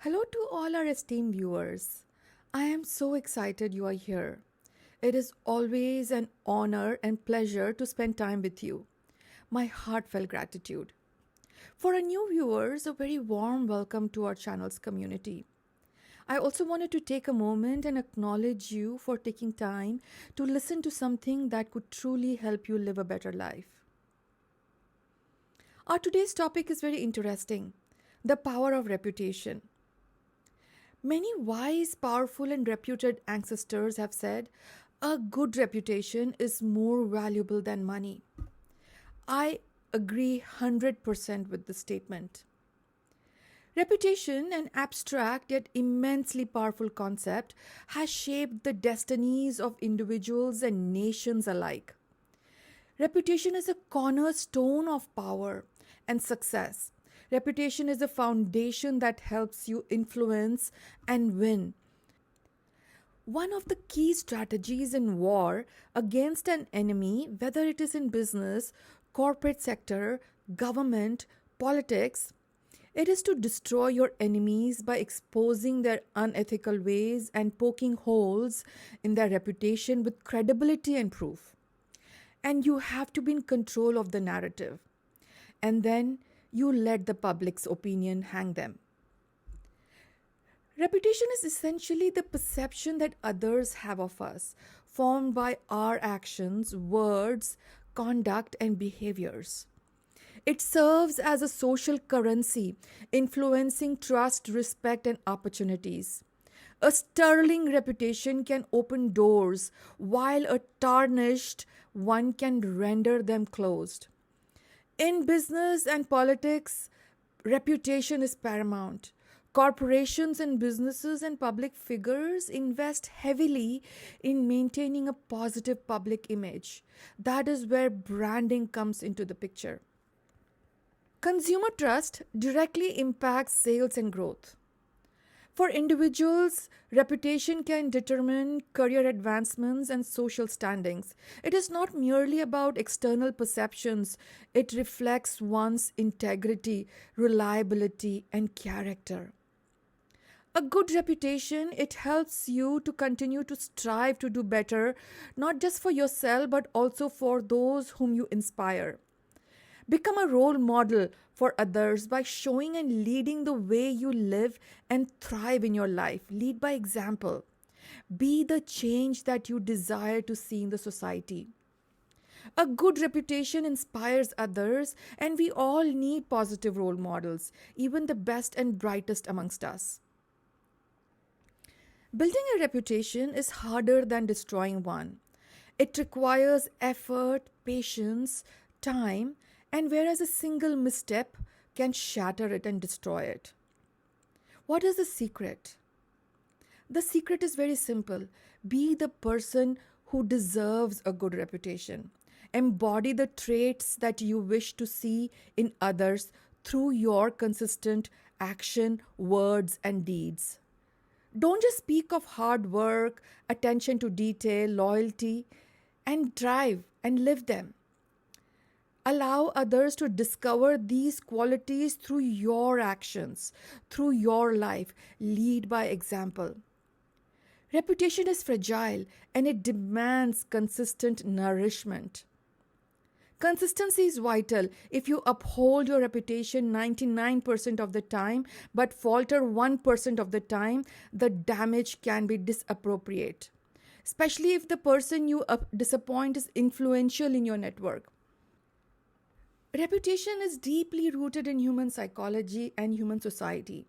Hello to all our esteemed viewers. I am so excited you are here. It is always an honor and pleasure to spend time with you. My heartfelt gratitude. For our new viewers, a very warm welcome to our channel's community. I also wanted to take a moment and acknowledge you for taking time to listen to something that could truly help you live a better life. Our today's topic is very interesting: the power of reputation. Many wise, powerful, and reputed ancestors have said a good reputation is more valuable than money. I agree 100% with this statement. Reputation, an abstract yet immensely powerful concept, has shaped the destinies of individuals and nations alike. Reputation is a cornerstone of power and success. Reputation is a foundation that helps you influence and win. One of the key strategies in war against an enemy, whether it is in business, corporate sector, government, politics, it is to destroy your enemies by exposing their unethical ways and poking holes in their reputation with credibility and proof. And you have to be in control of the narrative. And then you let the public's opinion hang them. Reputation is essentially the perception that others have of us, formed by our actions, words, conduct, and behaviors. It serves as a social currency, influencing trust, respect, and opportunities. A sterling reputation can open doors, while a tarnished one can render them closed. In business and politics, reputation is paramount. Corporations and businesses and public figures invest heavily in maintaining a positive public image. That is where branding comes into the picture. Consumer trust directly impacts sales and growth. For individuals, reputation can determine career advancements and social standings. It is not merely about external perceptions, it reflects one's integrity, reliability, and character. A good reputation, it helps you to continue to strive to do better, not just for yourself, but also for those whom you inspire. Become a role model for others by showing and leading the way you live and thrive in your life. Lead by example. Be the change that you desire to see in the society. A good reputation inspires others, and we all need positive role models, even the best and brightest amongst us. Building a reputation is harder than destroying one. It requires effort, patience, time, and whereas a single misstep can shatter it and destroy it. What is the secret? The secret is very simple. Be the person who deserves a good reputation. Embody the traits that you wish to see in others through your consistent action, words, and deeds. Don't just speak of hard work, attention to detail, loyalty, and drive and live them. Allow others to discover these qualities through your actions, through your life. Lead by example. Reputation is fragile and it demands consistent nourishment. Consistency is vital. If you uphold your reputation 99% of the time but falter 1% of the time, the damage can be disappropriate, especially if the person you disappoint is influential in your network. Reputation is deeply rooted in human psychology and human society.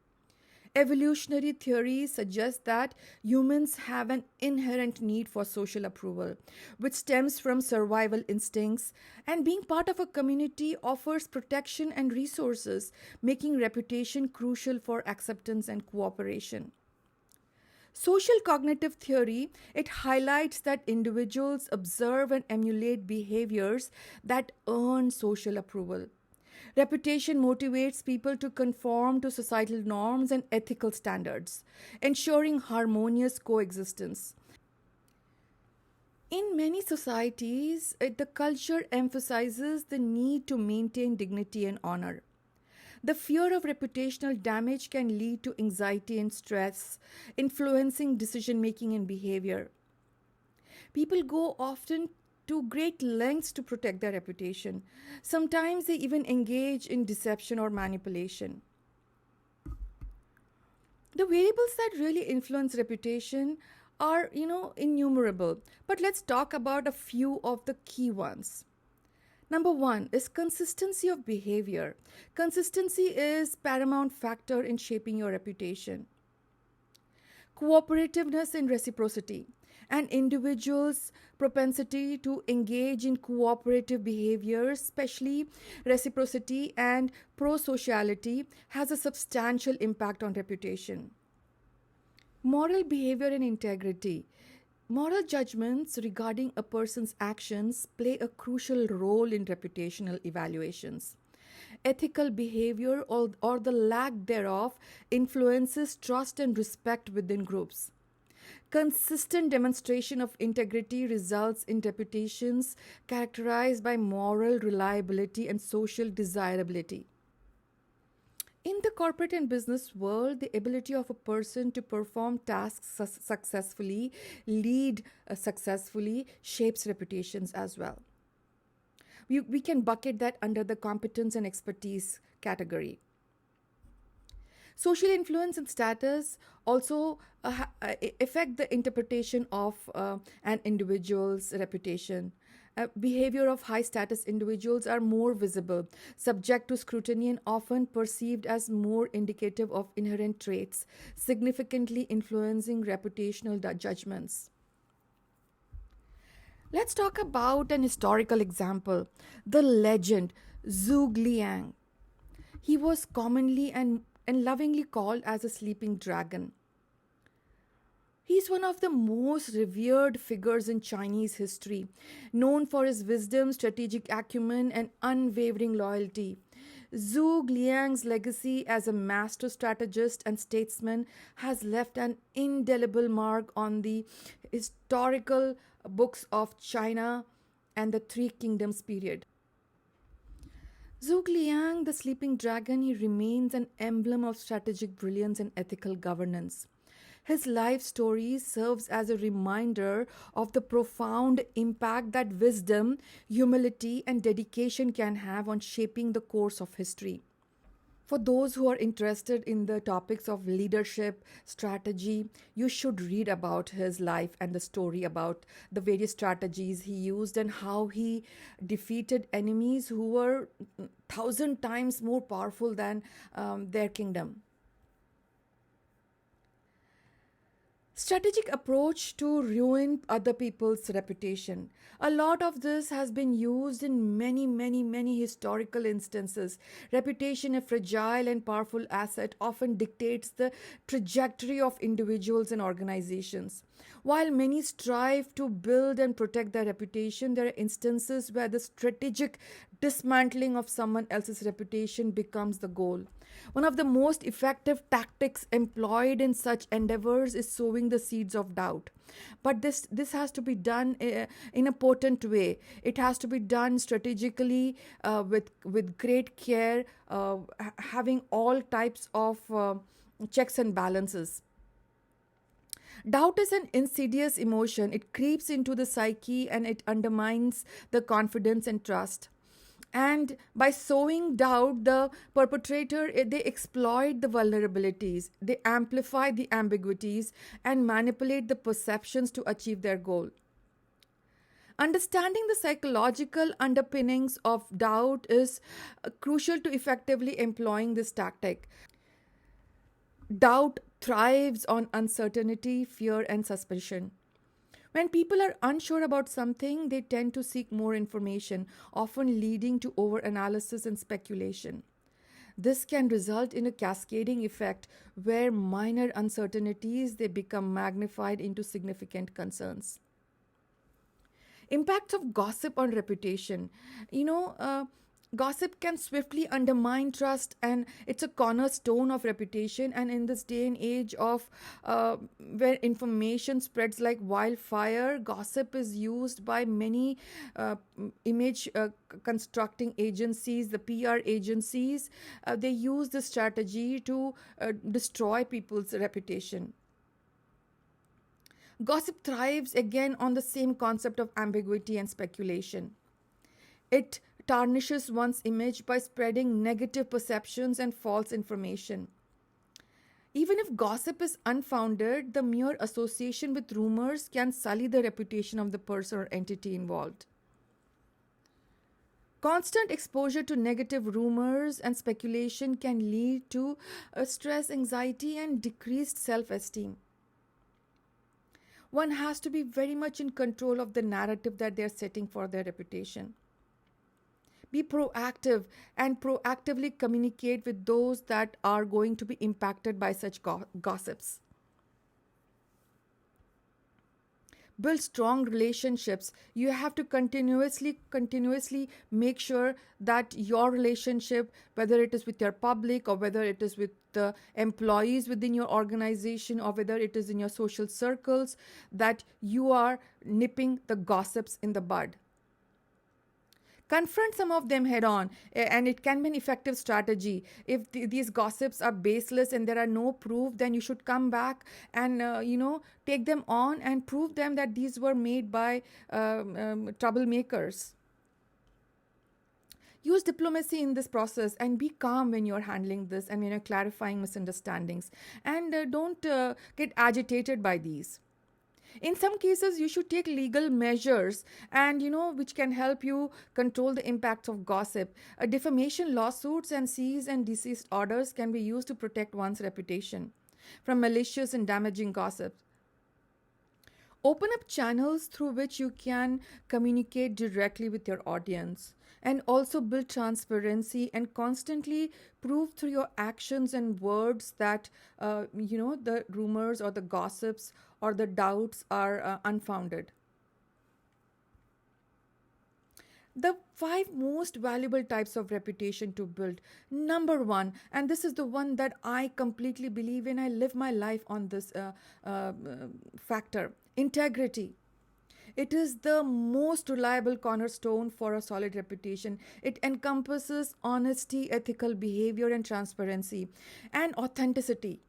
Evolutionary theories suggest that humans have an inherent need for social approval, which stems from survival instincts, and being part of a community offers protection and resources, making reputation crucial for acceptance and cooperation. Social cognitive theory, it highlights that individuals observe and emulate behaviors that earn social approval. Reputation motivates people to conform to societal norms and ethical standards, ensuring harmonious coexistence. In many societies, the culture emphasizes the need to maintain dignity and honor. The fear of reputational damage can lead to anxiety and stress, influencing decision making and behavior. People go often to great lengths to protect their reputation. Sometimes they even engage in deception or manipulation. The variables that really influence reputation are, innumerable. But let's talk about a few of the key ones. Number one is consistency of behavior. Consistency is paramount factor in shaping your reputation. Cooperativeness and reciprocity. An individual's propensity to engage in cooperative behaviors, especially reciprocity and pro-sociality, has a substantial impact on reputation. Moral behavior and integrity. Moral judgments regarding a person's actions play a crucial role in reputational evaluations. Ethical behavior or the lack thereof influences trust and respect within groups. Consistent demonstration of integrity results in reputations characterized by moral reliability and social desirability. In the corporate and business world, the ability of a person to perform tasks successfully, lead successfully, shapes reputations as well. We can bucket that under the competence and expertise category. Social influence and status also affect the interpretation of an individual's reputation. Behavior of high status individuals are more visible, subject to scrutiny, and often perceived as more indicative of inherent traits, significantly influencing reputational judgments. Let's talk about an historical example, the legend Zhuge Liang. He was commonly and lovingly called as a sleeping dragon. He's one of the most revered figures in Chinese history, known for his wisdom, strategic acumen, and unwavering loyalty. Zhuge Liang's legacy as a master strategist and statesman has left an indelible mark on the historical books of China and the Three Kingdoms period. Zhuge Liang, the sleeping dragon, he remains an emblem of strategic brilliance and ethical governance. His life story serves as a reminder of the profound impact that wisdom, humility, and dedication can have on shaping the course of history. For those who are interested in the topics of leadership, strategy, you should read about his life and the story about the various strategies he used and how he defeated enemies who were 1,000 times more powerful than their kingdom. Strategic approach to ruin other people's reputation. A lot of this has been used in many historical instances. Reputation, a fragile and powerful asset, often dictates the trajectory of individuals and organizations. While many strive to build and protect their reputation, there are instances where the strategic dismantling of someone else's reputation becomes the goal. One of the most effective tactics employed in such endeavors is sowing the seeds of doubt. But this has to be done in a potent way. It has to be done strategically with great care, having all types of checks and balances. Doubt is an insidious emotion. It creeps into the psyche and it undermines the confidence and trust. And by sowing doubt, the perpetrator they exploit the vulnerabilities, they amplify the ambiguities, and manipulate the perceptions to achieve their goal. Understanding the psychological underpinnings of doubt is crucial to effectively employing this tactic. Doubt thrives on uncertainty, fear, and suspicion. When people are unsure about something, they tend to seek more information, often leading to overanalysis and speculation. This can result in a cascading effect where minor uncertainties they become magnified into significant concerns. Impacts of gossip on reputation. Gossip can swiftly undermine trust, and it's a cornerstone of reputation. And in this day and age of where information spreads like wildfire, gossip is used by many image constructing agencies, the PR agencies, they use this strategy to destroy people's reputation. Gossip thrives again on the same concept of ambiguity and speculation. It tarnishes one's image by spreading negative perceptions and false information. Even if gossip is unfounded, the mere association with rumors can sully the reputation of the person or entity involved. Constant exposure to negative rumors and speculation can lead to stress, anxiety, and decreased self esteem. One has to be very much in control of the narrative that they're setting for their reputation. Be proactive and proactively communicate with those that are going to be impacted by such gossips. Build strong relationships. You have to continuously make sure that your relationship, whether it is with your public or whether it is with the employees within your organization or whether it is in your social circles, that you are nipping the gossips in the bud. Confront some of them head on, and it can be an effective strategy. If these gossips are baseless and there are no proof, then you should come back and take them on and prove them that these were made by troublemakers. Use diplomacy in this process and be calm when you're handling this and when you're clarifying misunderstandings, and don't get agitated by these. In some cases, you should take legal measures and, which can help you control the impacts of gossip. Defamation lawsuits and cease and desist orders can be used to protect one's reputation from malicious and damaging gossip. Open up channels through which you can communicate directly with your audience, and also build transparency and constantly prove through your actions and words that the rumors or the gossips or the doubts are unfounded. The 5 most valuable types of reputation to build. Number 1, and this is the one that I completely believe in, I live my life on this factor: integrity. It is the most reliable cornerstone for a solid reputation. It encompasses honesty, ethical behavior, and transparency, and authenticity.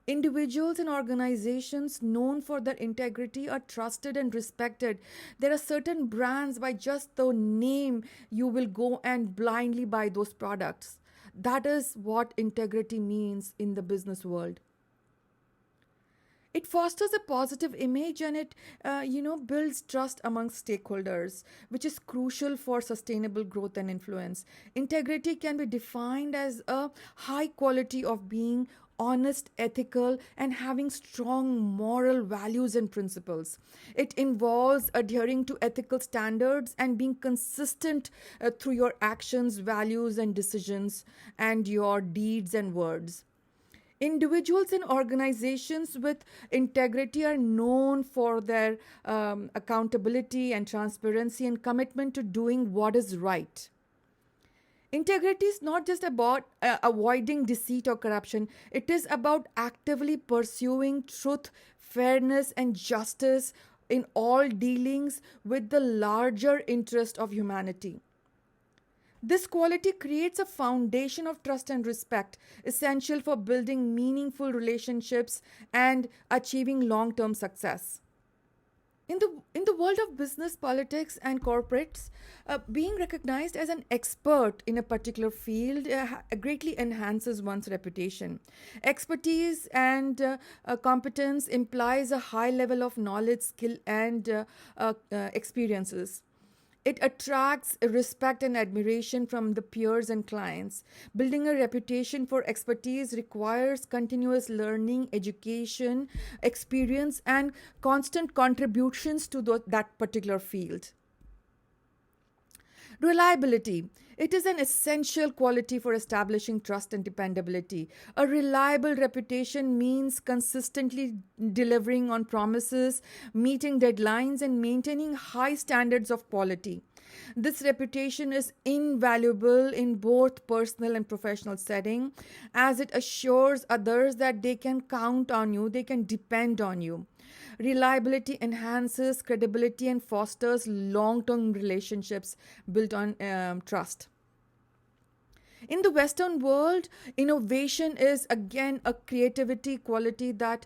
Individuals and organizations known for their integrity are trusted and respected. There are certain brands, by just the name, you will go and blindly buy those products. That is what integrity means in the business world. It fosters a positive image, and it builds trust among stakeholders, which is crucial for sustainable growth and influence. Integrity can be defined as a high quality of being honest, ethical, and having strong moral values and principles. It involves adhering to ethical standards and being consistent through your actions, values, and decisions, and your deeds and words. Individuals and organizations with integrity are known for their accountability and transparency and commitment to doing what is right. Integrity is not just about avoiding deceit or corruption. It is about actively pursuing truth, fairness, and justice in all dealings with the larger interest of humanity. This quality creates a foundation of trust and respect, essential for building meaningful relationships and achieving long-term success. In the world of business, politics, and corporates, being recognized as an expert in a particular field greatly enhances one's reputation. Expertise and competence implies a high level of knowledge, skill, and experiences. It attracts respect and admiration from the peers and clients. Building a reputation for expertise requires continuous learning, education, experience, and constant contributions to that particular field. Reliability. It is an essential quality for establishing trust and dependability. A reliable reputation means consistently delivering on promises, meeting deadlines, and maintaining high standards of quality. This reputation is invaluable in both personal and professional setting, as it assures others that they can count on you, they can depend on you. Reliability enhances credibility and fosters long term relationships built on trust. In the Western world, innovation is again a creativity quality that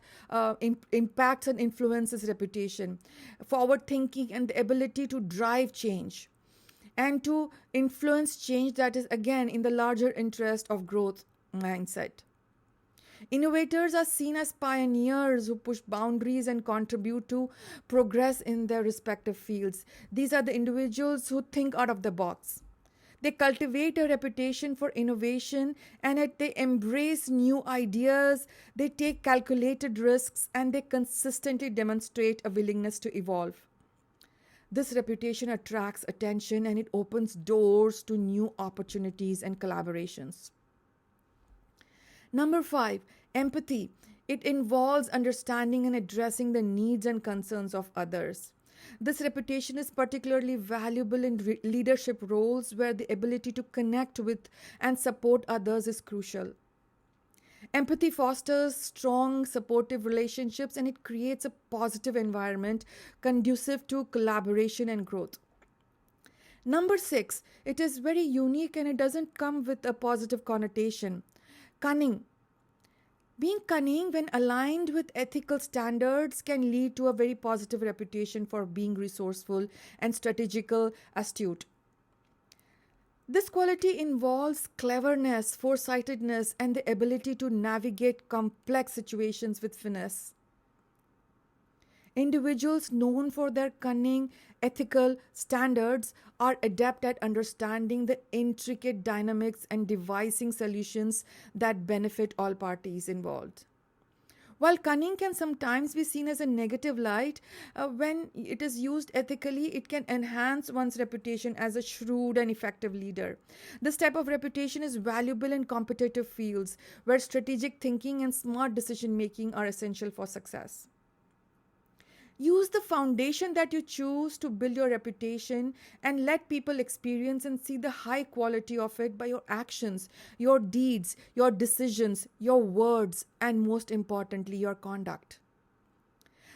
impacts and influences reputation, forward thinking, and the ability to drive change and to influence change that is again in the larger interest of growth mindset. Innovators are seen as pioneers who push boundaries and contribute to progress in their respective fields. These are the individuals who think out of the box. They cultivate a reputation for innovation and yet they embrace new ideas, they take calculated risks, and they consistently demonstrate a willingness to evolve. This reputation attracts attention and it opens doors to new opportunities and collaborations. Number five, empathy. It involves understanding and addressing the needs and concerns of others. This reputation is particularly valuable in leadership roles where the ability to connect with and support others is crucial. Empathy fosters strong, supportive relationships and it creates a positive environment conducive to collaboration and growth. Number six, it is very unique and it doesn't come with a positive connotation. Cunning. Being cunning, when aligned with ethical standards, can lead to a very positive reputation for being resourceful and strategical, astute. This quality involves cleverness, foresightedness, and the ability to navigate complex situations with finesse. Individuals known for their cunning ethical standards are adept at understanding the intricate dynamics and devising solutions that benefit all parties involved. While cunning can sometimes be seen as a negative light, when it is used ethically, it can enhance one's reputation as a shrewd and effective leader. This type of reputation is valuable in competitive fields where strategic thinking and smart decision making are essential for success. Use the foundation that you choose to build your reputation and let people experience and see the high quality of it by your actions, your deeds, your decisions, your words, and most importantly, your conduct.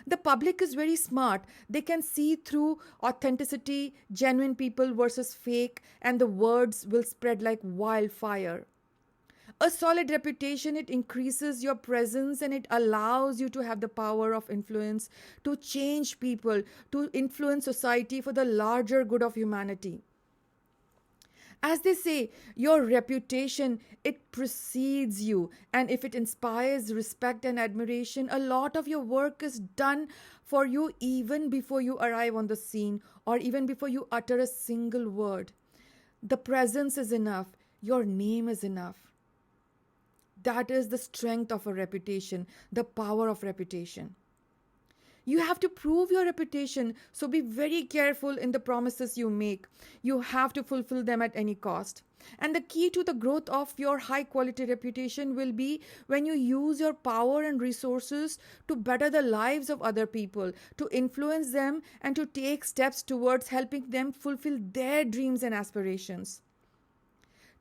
The public is very smart. They can see through authenticity, genuine people versus fake, and the words will spread like wildfire. A solid reputation, it increases your presence and it allows you to have the power of influence to change people, to influence society for the larger good of humanity. As they say, your reputation, it precedes you, and if it inspires respect and admiration, a lot of your work is done for you even before you arrive on the scene or even before you utter a single word. The presence is enough, your name is enough. That is the strength of a reputation, the power of reputation. You have to prove your reputation, so be very careful in the promises you make. You have to fulfill them at any cost. And the key to the growth of your high quality reputation will be when you use your power and resources to better the lives of other people, to influence them, and to take steps towards helping them fulfill their dreams and aspirations.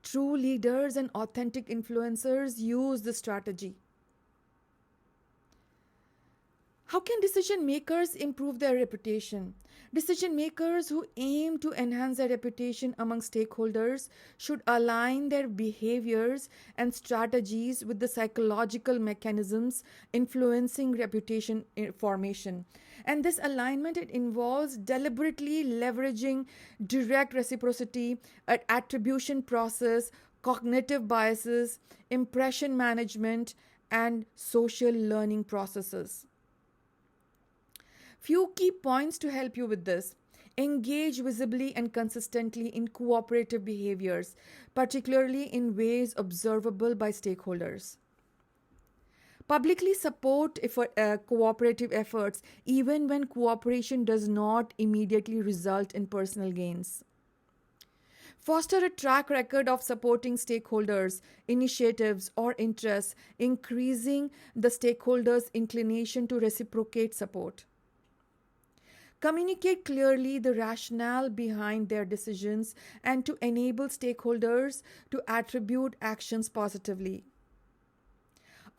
True leaders and authentic influencers use this strategy. How can decision makers improve their reputation? Decision makers who aim to enhance their reputation among stakeholders should align their behaviors and strategies with the psychological mechanisms influencing reputation formation. And this alignment, it involves deliberately leveraging direct reciprocity, an attribution process, cognitive biases, impression management, and social learning processes. Few key points to help you with this. Engage visibly and consistently in cooperative behaviors, particularly in ways observable by stakeholders. Publicly support cooperative efforts even when cooperation does not immediately result in personal gains. Foster a track record of supporting stakeholders, initiatives, or interests, increasing the stakeholders' inclination to reciprocate support. Communicate clearly the rationale behind their decisions and to enable stakeholders to attribute actions positively.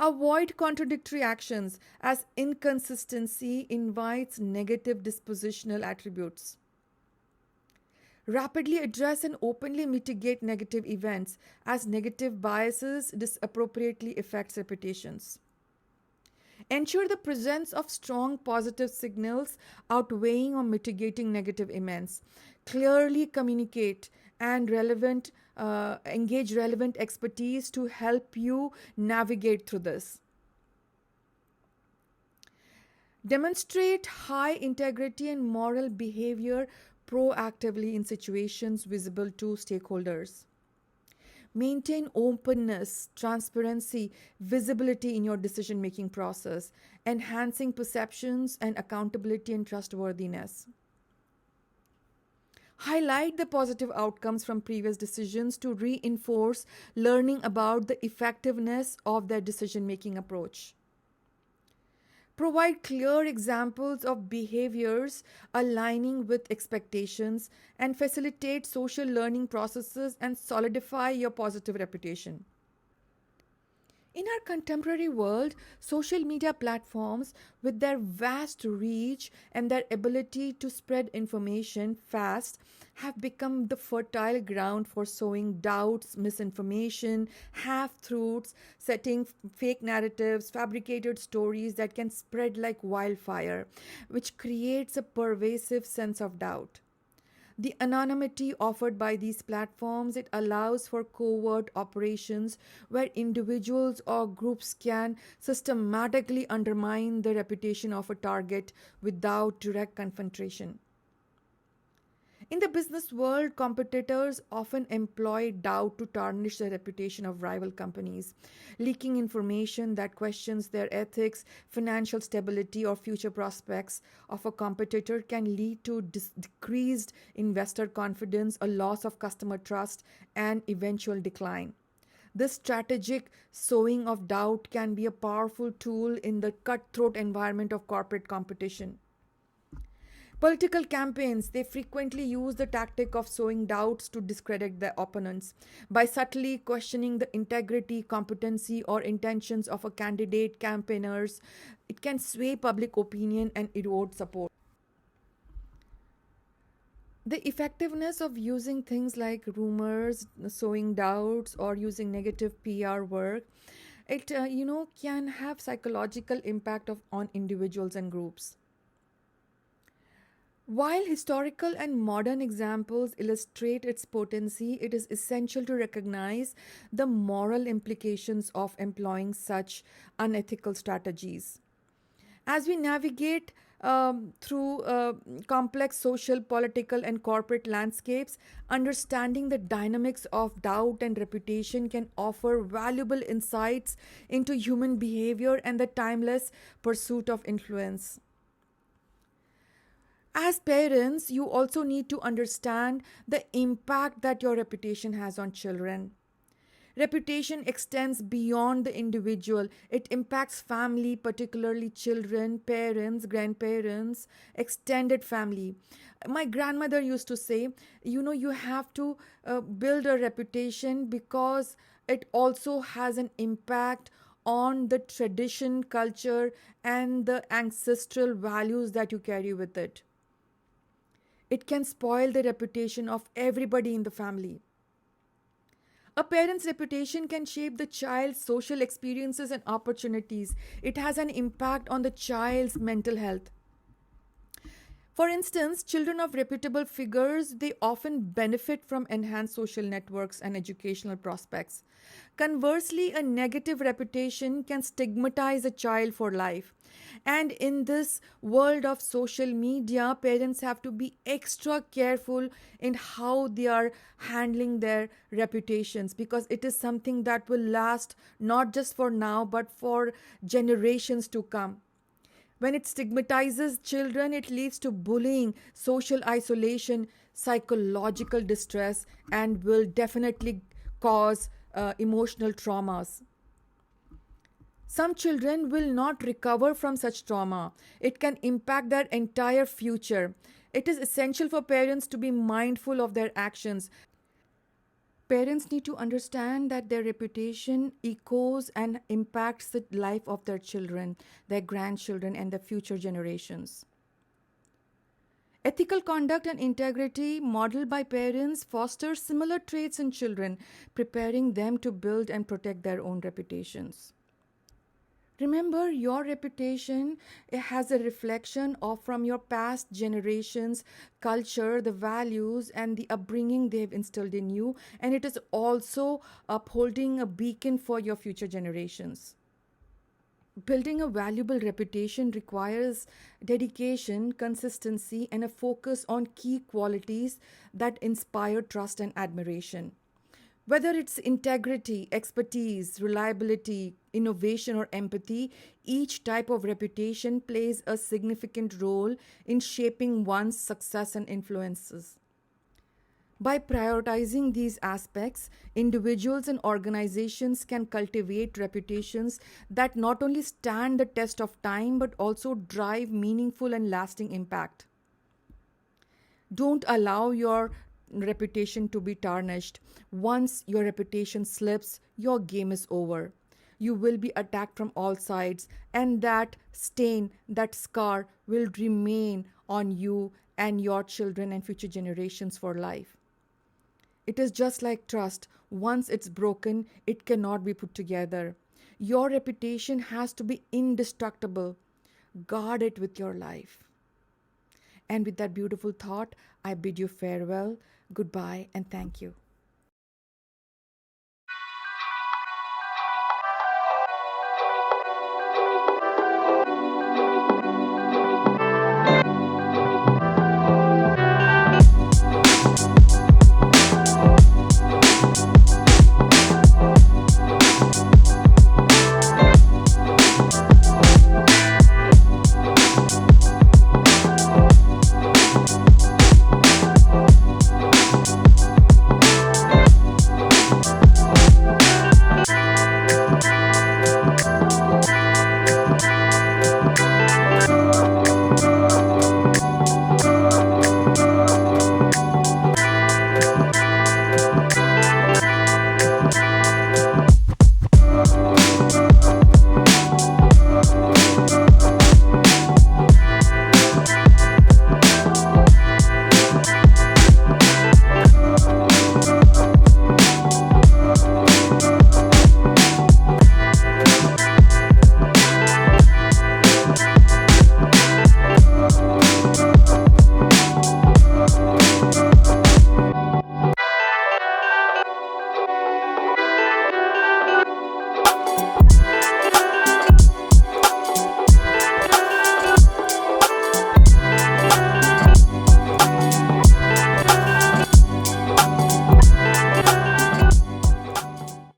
Avoid contradictory actions, as inconsistency invites negative dispositional attributes. Rapidly address and openly mitigate negative events, as negative biases disappropriately affect reputations. Ensure the presence of strong positive signals outweighing or mitigating negative events. Clearly communicate and engage relevant expertise to help you navigate through this. Demonstrate high integrity and moral behavior proactively in situations visible to stakeholders. Maintain openness, transparency, visibility in your decision making process, enhancing perceptions and accountability and trustworthiness. Highlight the positive outcomes from previous decisions to reinforce learning about the effectiveness of their decision making approach. Provide clear examples of behaviors aligning with expectations and facilitate social learning processes and solidify your positive reputation. In our contemporary world, social media platforms, with their vast reach and their ability to spread information fast, have become the fertile ground for sowing doubts, misinformation, half truths, setting fake narratives, fabricated stories that can spread like wildfire, which creates a pervasive sense of doubt. The anonymity offered by these platforms, it allows for covert operations where individuals or groups can systematically undermine the reputation of a target without direct confrontation. In the business world, competitors often employ doubt to tarnish the reputation of rival companies. Leaking information that questions their ethics, financial stability, or future prospects of a competitor can lead to decreased investor confidence, a loss of customer trust, and eventual decline. This strategic sowing of doubt can be a powerful tool in the cutthroat environment of corporate competition. Political campaigns, they frequently use the tactic of sowing doubts to discredit their opponents. By subtly questioning the integrity, competency, or intentions of a candidate, campaigners, it can sway public opinion and erode support. The effectiveness of using things like rumors, sowing doubts, or using negative PR work, it can have psychological impact on individuals and groups. While historical and modern examples illustrate its potency, it is essential to recognize the moral implications of employing such unethical strategies. As we navigate through complex social, political, and corporate landscapes, understanding the dynamics of doubt and reputation can offer valuable insights into human behavior and the timeless pursuit of influence. As parents, you also need to understand the impact that your reputation has on children. Reputation extends beyond the individual. It impacts family, particularly children, parents, grandparents, extended family. My grandmother used to say, you have to build a reputation because it also has an impact on the tradition, culture, and the ancestral values that you carry with it. It can spoil the reputation of everybody in the family. A parent's reputation can shape the child's social experiences and opportunities. It has an impact on the child's mental health. For instance, children of reputable figures, they often benefit from enhanced social networks and educational prospects. Conversely, a negative reputation can stigmatize a child for life. And in this world of social media, parents have to be extra careful in how they are handling their reputations, because it is something that will last not just for now but for generations to come. When it stigmatizes children, it leads to bullying, social isolation, psychological distress, and will definitely cause emotional traumas. Some children will not recover from such trauma. It can impact their entire future. It is essential for parents to be mindful of their actions. Parents need to understand that their reputation echoes and impacts the life of their children, their grandchildren, and the future generations. Ethical conduct and integrity modeled by parents foster similar traits in children, preparing them to build and protect their own reputations. Remember, your reputation has a reflection of from your past generations, culture, the values, and the upbringing they've instilled in you, and it is also upholding a beacon for your future generations. Building a valuable reputation requires dedication, consistency, and a focus on key qualities that inspire trust and admiration. Whether it's integrity, expertise, reliability, innovation, or empathy, each type of reputation plays a significant role in shaping one's success and influences. By prioritizing these aspects, individuals and organizations can cultivate reputations that not only stand the test of time but also drive meaningful and lasting impact. Don't allow your reputation to be tarnished. Once your reputation slips, your game is over. You will be attacked from all sides, and that stain, that scar, will remain on you and your children and future generations for life. It is just like trust. Once it's broken, it cannot be put together. Your reputation has to be indestructible. Guard it with your life. And with that beautiful thought, I bid you farewell, goodbye, and thank you.